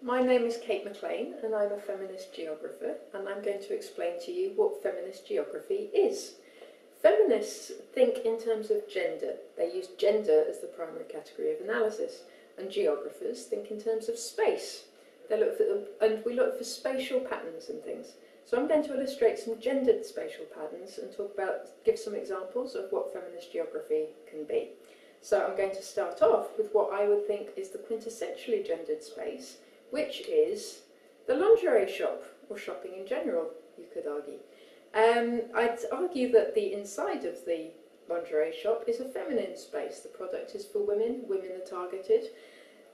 My name is Kate McLean and I'm a feminist geographer, and I'm going to explain to you what feminist geography is. Feminists think in terms of gender. They use gender as the primary category of analysis, and geographers think in terms of space. We look for spatial patterns and things. So I'm going to illustrate some gendered spatial patterns and give some examples of what feminist geography can be. So I'm going to start off with what I would think is the quintessentially gendered space, which is the lingerie shop, or shopping in general, you could argue. I'd argue that the inside of the lingerie shop is a feminine space. The product is for women, women are targeted.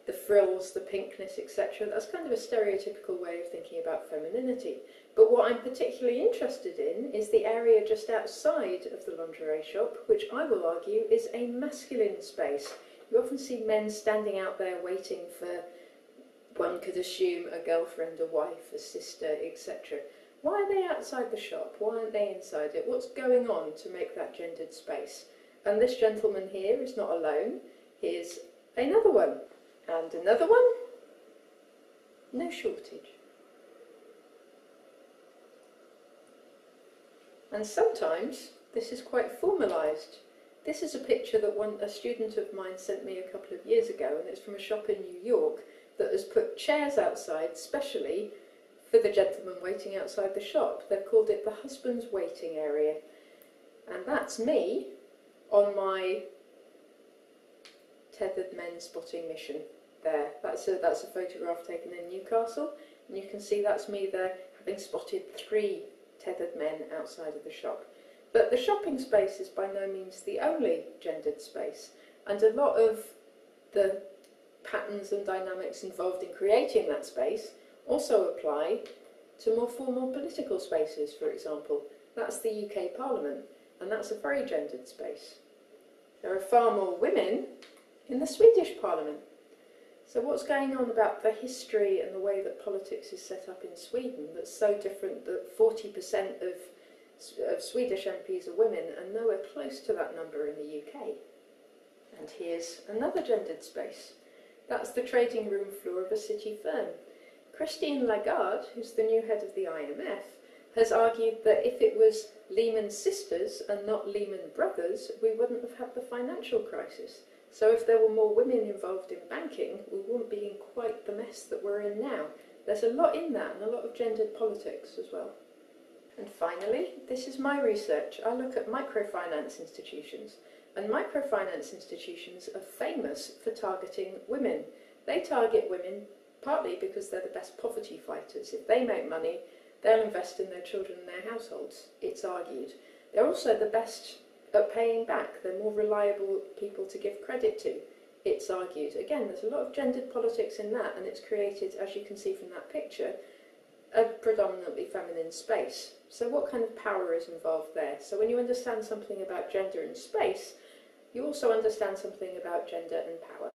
The frills, the pinkness, etc. That's kind of a stereotypical way of thinking about femininity. But what I'm particularly interested in is the area just outside of the lingerie shop, which I will argue is a masculine space. You often see men standing out there waiting for, one could assume, a girlfriend, a wife, a sister, etc. Why are they outside the shop? Why aren't they inside it? What's going on to make that gendered space? And this gentleman here is not alone. Here's another one. And another one. No shortage. And sometimes this is quite formalised. This is a picture that a student of mine sent me a couple of years ago, and it's from a shop in New York that has put chairs outside specially for the gentleman waiting outside the shop. They've called it the husband's waiting area. And that's me on my tethered men spotting mission there. That's a photograph taken in Newcastle, and you can see that's me there having spotted 3 tethered men outside of the shop. But the shopping space is by no means the only gendered space, and a lot of the patterns and dynamics involved in creating that space also apply to more formal political spaces, for example. That's the UK Parliament, and that's a very gendered space. There are far more women in the Swedish Parliament. So what's going on about the history and the way that politics is set up in Sweden that's so different that 40% of Swedish MPs are women and nowhere close to that number in the UK? And here's another gendered space. That's the trading room floor of a city firm. Christine Lagarde, who's the new head of the IMF, has argued that if it was Lehman Sisters and not Lehman Brothers, we wouldn't have had the financial crisis. So if there were more women involved in banking, we wouldn't be in quite the mess that we're in now. There's a lot in that, and a lot of gendered politics as well. And finally, this is my research. I look at microfinance institutions, and microfinance institutions are famous for targeting women. They target women partly because they're the best poverty fighters. If they make money, they'll invest in their children and their households, it's argued. They're also the best at paying back. They're more reliable people to give credit to, it's argued. Again, there's a lot of gendered politics in that, and it's created, as you can see from that picture, a predominantly feminine space. So what kind of power is involved there? So when you understand something about gender and space, you also understand something about gender and power.